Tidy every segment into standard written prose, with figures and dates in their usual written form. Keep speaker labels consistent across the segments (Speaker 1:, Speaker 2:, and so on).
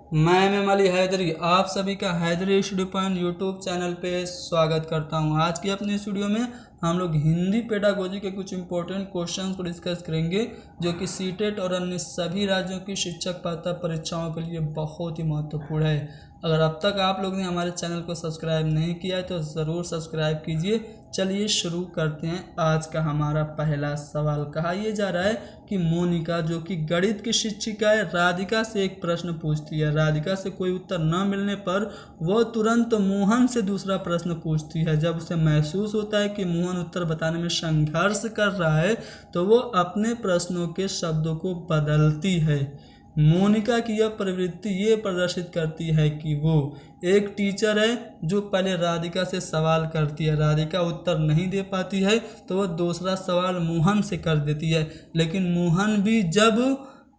Speaker 1: मैं एम अली हैदरी आप सभी का Haidri study point YouTube channel पे स्वागत करता हूं। आज की अपनी इस वीडियो में हम लोग हिंदी पेडागोजी के कुछ इंपॉर्टेंट क्वेश्चन को डिस्कस करेंगे जो कि सीटेट और अन्य सभी राज्यों की शिक्षक पात्रता परीक्षाओं के लिए बहुत ही महत्वपूर्ण है। अगर अब तक आप लोग ने हमारे चैनल को सब्सक्राइब नहीं किया है तो ज़रूर सब्सक्राइब कीजिए। चलिए शुरू करते हैं। आज का हमारा पहला सवाल कहा यह जा रहा है कि मोनिका जो कि गणित की शिक्षिका है, राधिका से एक प्रश्न पूछती है। राधिका से कोई उत्तर न मिलने पर वह तुरंत मोहन से दूसरा प्रश्न पूछती है। जब उसे महसूस होता है कि मोहन उत्तर बताने में संघर्ष कर रहा है तो वह अपने प्रश्नों के शब्दों को बदलती है। मोनिका की यह प्रवृत्ति ये प्रदर्शित करती है कि वो एक टीचर है जो पहले राधिका से सवाल करती है, राधिका उत्तर नहीं दे पाती है तो वह दूसरा सवाल मोहन से कर देती है, लेकिन मोहन भी जब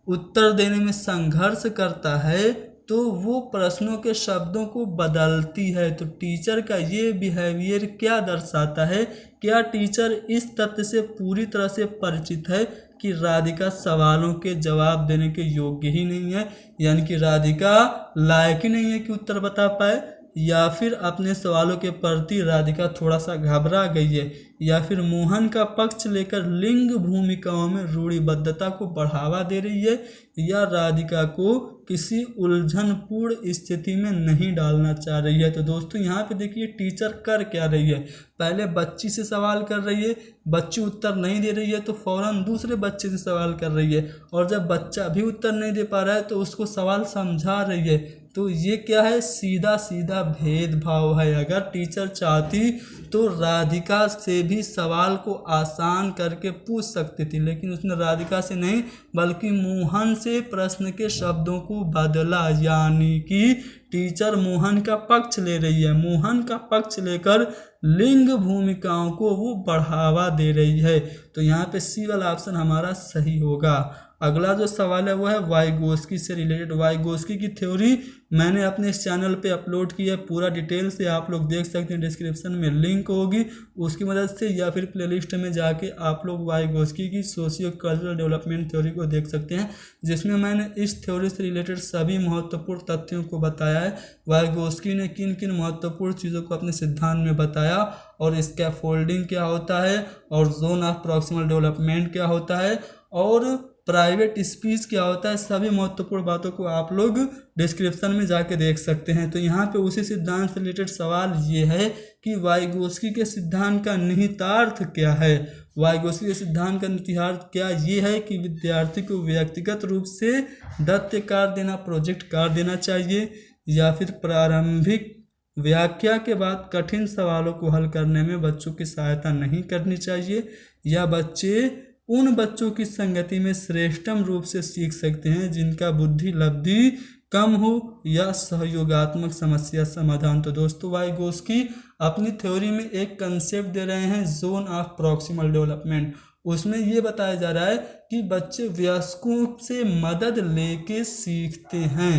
Speaker 1: उत्तर देने में संघर्ष करता है तो वो प्रश्नों के शब्दों को बदलती है। तो टीचर का ये बिहेवियर क्या दर्शाता है? क्या टीचर इस तथ्य से पूरी तरह से परिचित है कि राधिका सवालों के जवाब देने के योग्य ही नहीं है, यानी कि राधिका लायक ही नहीं है कि उत्तर बता पाए, या फिर अपने सवालों के प्रति राधिका थोड़ा सा घबरा गई है, या फिर मोहन का पक्ष लेकर लिंग भूमिकाओं में रूढ़िबद्धता को बढ़ावा दे रही है, या राधिका को किसी उलझनपूर्ण स्थिति में नहीं डालना चाह रही है। तो दोस्तों यहाँ पे देखिए टीचर कर क्या रही है। पहले बच्ची से सवाल कर रही है, बच्ची उत्तर नहीं दे रही है तो फौरन दूसरे बच्चे से सवाल कर रही है, और जब बच्चा भी उत्तर नहीं दे पा रहा है तो उसको सवाल समझा रही है। तो ये क्या है? सीधा सीधा भेदभाव है। अगर टीचर चाहती तो राधिका से भी सवाल को आसान करके पूछ सकती थी, लेकिन उसने राधिका से नहीं बल्कि मोहन से प्रश्न के शब्दों को बदला, यानी कि टीचर मोहन का पक्ष ले रही है। मोहन का पक्ष लेकर लिंग भूमिकाओं को वो बढ़ावा दे रही है। तो यहाँ पे सी वाला ऑप्शन हमारा सही होगा। अगला जो सवाल है वो है वाइगोस्की से रिलेटेड। वाइगोस्की की थ्योरी मैंने अपने इस चैनल पे अपलोड की है, पूरा डिटेल से आप लोग देख सकते हैं, डिस्क्रिप्शन में लिंक होगी उसकी मदद से, या फिर प्लेलिस्ट में जाके आप लोग वाइगोस्की की सोशियो कल्चरल डेवलपमेंट थ्योरी को देख सकते हैं, जिसमें मैंने इस थ्योरी से रिलेटेड सभी महत्वपूर्ण तथ्यों को बताया है। वाइगोस्की ने किन किन महत्वपूर्ण चीज़ों को अपने सिद्धांत में बताया, और स्कैफोल्डिंग क्या होता है, और जोन ऑफ प्रॉक्सिमल डेवलपमेंट क्या होता है, और प्राइवेट स्पीच क्या होता है, सभी महत्वपूर्ण बातों को आप लोग डिस्क्रिप्शन में जाके देख सकते हैं। तो यहाँ पे उसी सिद्धांत से रिलेटेड सवाल ये है कि वाइगोस्की के सिद्धांत का निहितार्थ क्या है। वाइगोस्की के सिद्धांत का निहितार्थ क्या ये है कि विद्यार्थी को व्यक्तिगत रूप से दत्त कार्य देना, प्रोजेक्ट कार्य देना चाहिए, या फिर प्रारंभिक व्याख्या के बाद कठिन सवालों को हल करने में बच्चों की सहायता नहीं करनी चाहिए, या बच्चे उन बच्चों की संगति में श्रेष्ठतम रूप से सीख सकते हैं जिनका बुद्धि लब्धि कम हो या सहयोगात्मक समस्या समाधान। तो दोस्तों वाइगोस्की अपनी थ्योरी में एक कंसेप्ट दे रहे हैं जोन ऑफ प्रॉक्सिमल डेवलपमेंट। उसमें ये बताया जा रहा है कि बच्चे वयस्कों से मदद लेके सीखते हैं,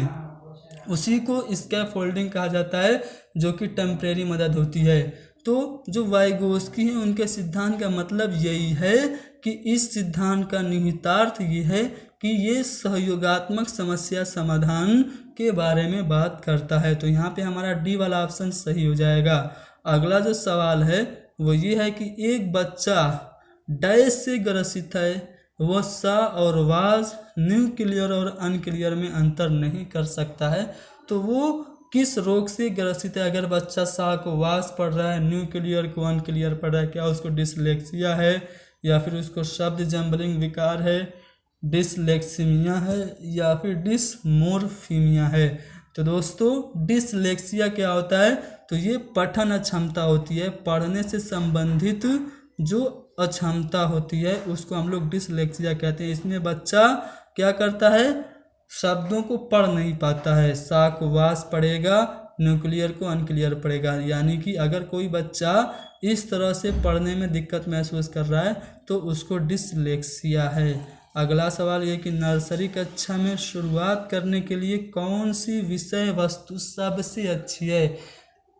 Speaker 1: उसी को स्कैफोल्डिंग कहा जाता है, जो कि टेम्परेरी मदद होती है। तो जो वाइगोस्की है उनके सिद्धांत का मतलब यही है कि इस सिद्धांत का निहितार्थ ये है कि ये सहयोगात्मक समस्या समाधान के बारे में बात करता है। तो यहाँ पे हमारा डी वाला ऑप्शन सही हो जाएगा। अगला जो सवाल है वो ये है कि एक बच्चा डैश से ग्रसित है, वह सा और वाज न्यूक्लियर और अनक्लियर में अंतर नहीं कर सकता है, तो वो किस रोग से ग्रसित है? अगर बच्चा सा को वास पढ़ रहा है, न्यूक्लियर को अनक्लियर पढ़ रहा है, क्या उसको डिसलेक्सिया है, या फिर उसको शब्द जम्बलिंग विकार है, डिसलेक्सीमिया है, या फिर डिसमोर्फीमिया है? तो दोस्तों डिसलेक्सिया क्या होता है? तो ये पठन अक्षमता होती है, पढ़ने से संबंधित जो अक्षमता होती है उसको हम लोग डिसलेक्सिया कहते हैं। इसमें बच्चा क्या करता है? शब्दों को पढ़ नहीं पाता है, सा को वास पढ़ेगा, न्यूक्लियर को अनक्लियर पढ़ेगा। यानी कि अगर कोई बच्चा इस तरह से पढ़ने में दिक्कत महसूस कर रहा है तो उसको डिसलेक्सिया है। अगला सवाल ये कि नर्सरी कक्षा में शुरुआत करने के लिए कौन सी विषय वस्तु सबसे अच्छी है?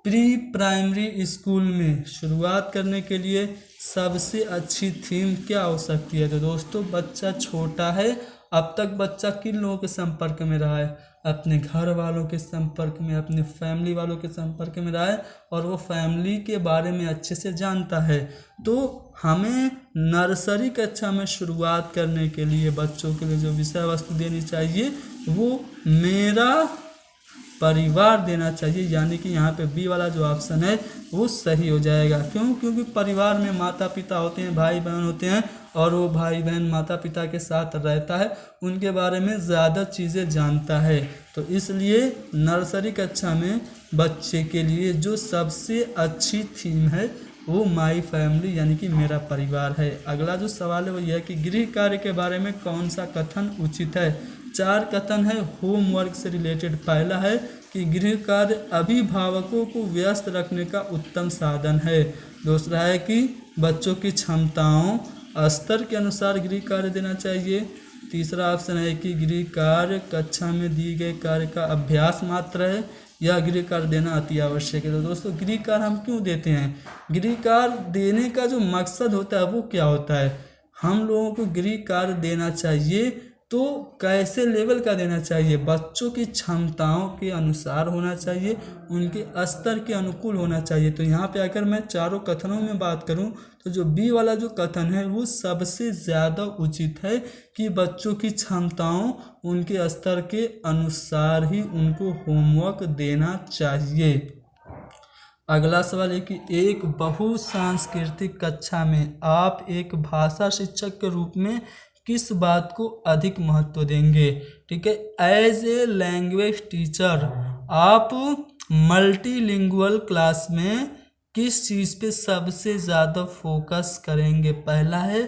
Speaker 1: प्री प्राइमरी स्कूल में शुरुआत करने के लिए सबसे अच्छी थीम क्या हो सकती है? तो दोस्तों बच्चा छोटा है, अब तक बच्चा किन लोगों के संपर्क में रहा है? अपने घर वालों के संपर्क में, अपने फैमिली वालों के संपर्क में रहा है और वो फैमिली के बारे में अच्छे से जानता है। तो हमें नर्सरी कक्षा में शुरुआत करने के लिए बच्चों के लिए जो विषय वस्तु देनी चाहिए वो मेरा परिवार देना चाहिए, यानी कि यहाँ पे बी वाला जो ऑप्शन है वो सही हो जाएगा। क्यों? क्योंकि परिवार में माता पिता होते हैं, भाई बहन होते हैं और वो भाई बहन माता पिता के साथ रहता है, उनके बारे में ज़्यादा चीज़ें जानता है। तो इसलिए नर्सरी कक्षा में बच्चे के लिए जो सबसे अच्छी थीम है वो माई फैमिली यानी कि मेरा परिवार है। अगला जो सवाल है वो यह है कि गृह कार्य के बारे में कौन सा कथन उचित है। 4 कथन है होमवर्क से रिलेटेड। पहला है कि गृह कार्य अभिभावकों को व्यस्त रखने का उत्तम साधन है। दूसरा है कि बच्चों की क्षमताओं स्तर के अनुसार गृह कार्य देना चाहिए। तीसरा ऑप्शन है कि गृह कार्य कक्षा में दिए गए कार्य का अभ्यास मात्र है या गृह कार्य देना अति आवश्यक है। तो दोस्तों गृह कार्य हम क्यों देते हैं? गृह कार्य देने का जो मकसद होता है वो क्या होता है? हम लोगों को गृह कार्य देना चाहिए तो कैसे लेवल का देना चाहिए? बच्चों की क्षमताओं के अनुसार होना चाहिए, उनके स्तर के अनुकूल होना चाहिए। तो यहाँ पे अगर मैं चारों कथनों में बात करूँ तो जो बी वाला जो कथन है वो सबसे ज़्यादा उचित है कि बच्चों की क्षमताओं उनके स्तर के अनुसार ही उनको होमवर्क देना चाहिए। अगला सवाल है कि एक बहुसांस्कृतिक कक्षा में आप एक भाषा शिक्षक के रूप में किस बात को अधिक महत्व देंगे? ठीक है, एज ए लैंग्वेज टीचर आप मल्टीलिंगुअल क्लास में किस चीज़ पे सबसे ज़्यादा फोकस करेंगे? पहला है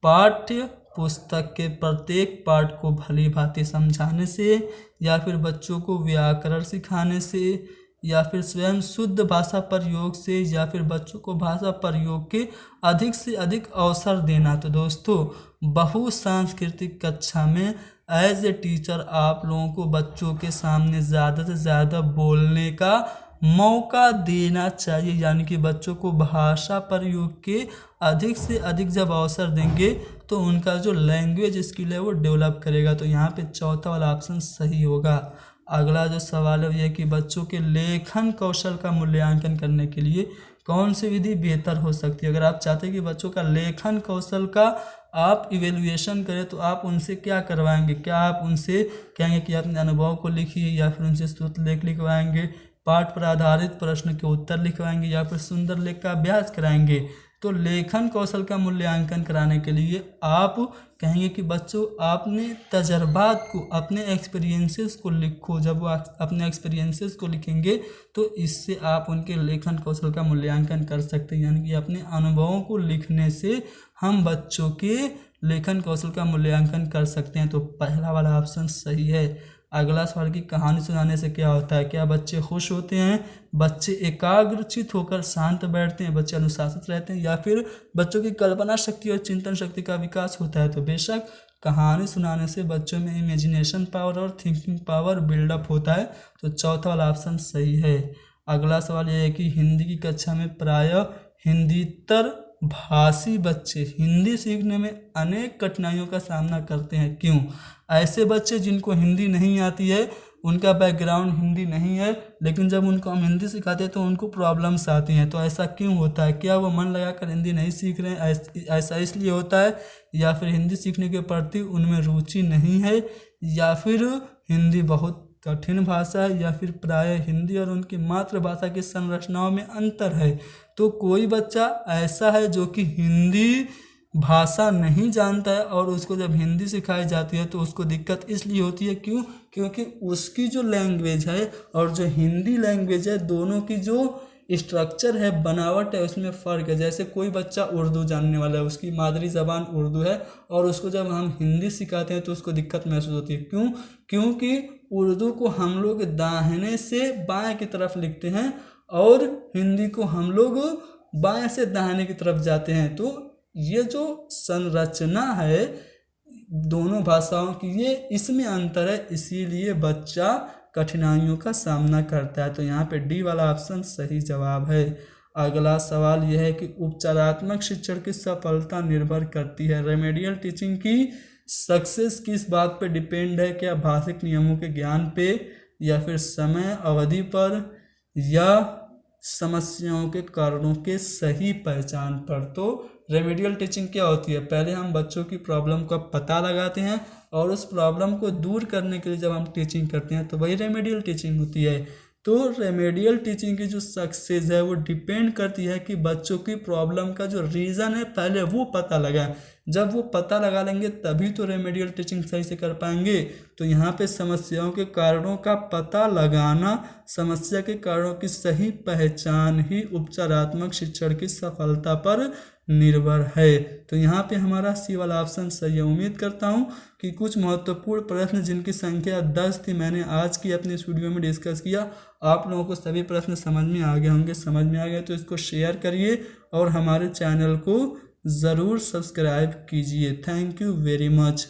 Speaker 1: पाठ्य पुस्तक के प्रत्येक पाठ को भली भांति समझाने से, या फिर बच्चों को व्याकरण सिखाने से, या फिर स्वयं शुद्ध भाषा प्रयोग से, या फिर बच्चों को भाषा प्रयोग के अधिक से अधिक अवसर देना। तो दोस्तों बहुसांस्कृतिक कक्षा में एज ए टीचर आप लोगों को बच्चों के सामने ज़्यादा से ज़्यादा बोलने का मौका देना चाहिए, यानी कि बच्चों को भाषा प्रयोग के अधिक से अधिक जब अवसर देंगे तो उनका जो लैंग्वेज स्किल है वो डेवलप करेगा। तो यहाँ पे चौथा वाला ऑप्शन सही होगा। अगला जो सवाल है ये कि बच्चों के लेखन कौशल का मूल्यांकन करने के लिए कौन सी विधि बेहतर हो सकती है? अगर आप चाहते हैं कि बच्चों का लेखन कौशल का आप इवेल्युएशन करें तो आप उनसे क्या करवाएंगे? क्या आप उनसे कहेंगे कि अपने अनुभव को लिखिए, या फिर उनसे स्तुति लेख लिखवाएंगे, पाठ पर आधारित प्रश्न के उत्तर लिखवाएंगे, या फिर सुंदर लेख का अभ्यास कराएंगे? तो लेखन कौशल का मूल्यांकन कराने के लिए आप कहेंगे कि बच्चों आपने तजर्बात को, अपने एक्सपीरियंसेस को लिखो। जब वो अपने एक्सपीरियंसेस को लिखेंगे तो इससे आप उनके लेखन कौशल का मूल्यांकन कर सकते हैं, यानी कि अपने अनुभवों को लिखने से हम बच्चों के लेखन कौशल का मूल्यांकन कर सकते हैं। तो पहला वाला ऑप्शन सही है। अगला सवाल की कहानी सुनाने से क्या होता है? क्या बच्चे खुश होते हैं, बच्चे एकाग्रचित होकर शांत बैठते हैं, बच्चे अनुशासित रहते हैं, या फिर बच्चों की कल्पना शक्ति और चिंतन शक्ति का विकास होता है? तो बेशक कहानी सुनाने से बच्चों में इमेजिनेशन पावर और थिंकिंग पावर बिल्डअप होता है। तो चौथा वाला ऑप्शन सही है। अगला सवाल यह है कि हिंदी की कक्षा में प्रायः हिंदीतर भाषी बच्चे हिंदी सीखने में अनेक कठिनाइयों का सामना करते हैं। क्यों? ऐसे बच्चे जिनको हिंदी नहीं आती है, उनका बैकग्राउंड हिंदी नहीं है, लेकिन जब उनको हम हिंदी सिखाते हैं तो उनको प्रॉब्लम्स आती हैं। तो ऐसा क्यों होता है? क्या वो मन लगाकर हिंदी नहीं सीख रहे हैं? ऐसा इसलिए होता है, या फिर हिंदी सीखने के प्रति उनमें रुचि नहीं है, या फिर हिंदी बहुत कठिन भाषा है, या फिर प्रायः हिंदी और उनकी मातृभाषा की संरचनाओं में अंतर है? तो कोई बच्चा ऐसा है जो कि हिंदी भाषा नहीं जानता है और उसको जब हिंदी सिखाई जाती है तो उसको दिक्कत इसलिए होती है। क्यों? क्योंकि उसकी जो लैंग्वेज है और जो हिंदी लैंग्वेज है, दोनों की जो स्ट्रक्चर है, बनावट है, उसमें फ़र्क है। जैसे कोई बच्चा उर्दू जानने वाला है, उसकी मादरी ज़बान उर्दू है, और उसको जब हम हिंदी सिखाते हैं तो उसको दिक्कत महसूस होती है। क्यों? क्योंकि उर्दू को हम लोग दाहिने से बाएं की तरफ लिखते हैं और हिंदी को हम लोग बाएं से दाहिने की तरफ जाते हैं। तो ये जो संरचना है दोनों भाषाओं की, ये इसमें अंतर है, इसीलिए बच्चा कठिनाइयों का सामना करता है। तो यहाँ पे डी वाला ऑप्शन सही जवाब है। अगला सवाल यह है कि उपचारात्मक शिक्षण की सफलता निर्भर करती है। रेमेडियल टीचिंग की सक्सेस किस बात पे डिपेंड है, क्या भाषिक नियमों के ज्ञान पे, या फिर समय अवधि पर, या समस्याओं के कारणों के सही पहचान पर। तो रेमेडियल टीचिंग क्या होती है, पहले हम बच्चों की प्रॉब्लम का पता लगाते हैं और उस प्रॉब्लम को दूर करने के लिए जब हम टीचिंग करते हैं तो वही रेमेडियल टीचिंग होती है। तो रेमेडियल टीचिंग की जो सक्सेस है वो डिपेंड करती है कि बच्चों की प्रॉब्लम का जो रीज़न है पहले वो पता लगाएं। जब वो पता लगा लेंगे तभी तो रेमेडियल टीचिंग सही से कर पाएंगे। तो यहाँ पे समस्याओं के कारणों का पता लगाना, समस्या के कारणों की सही पहचान ही उपचारात्मक शिक्षण की सफलता पर निर्भर है। तो यहाँ पे हमारा सी वाला ऑप्शन सही है। उम्मीद करता हूँ कि कुछ महत्वपूर्ण प्रश्न जिनकी संख्या 10 थी मैंने आज की अपने इस वीडियो में डिस्कस किया, आप लोगों को सभी प्रश्न समझ में आ गए होंगे। समझ में आ गए तो इसको शेयर करिए और हमारे चैनल को ज़रूर सब्सक्राइब कीजिए। Thank you very much.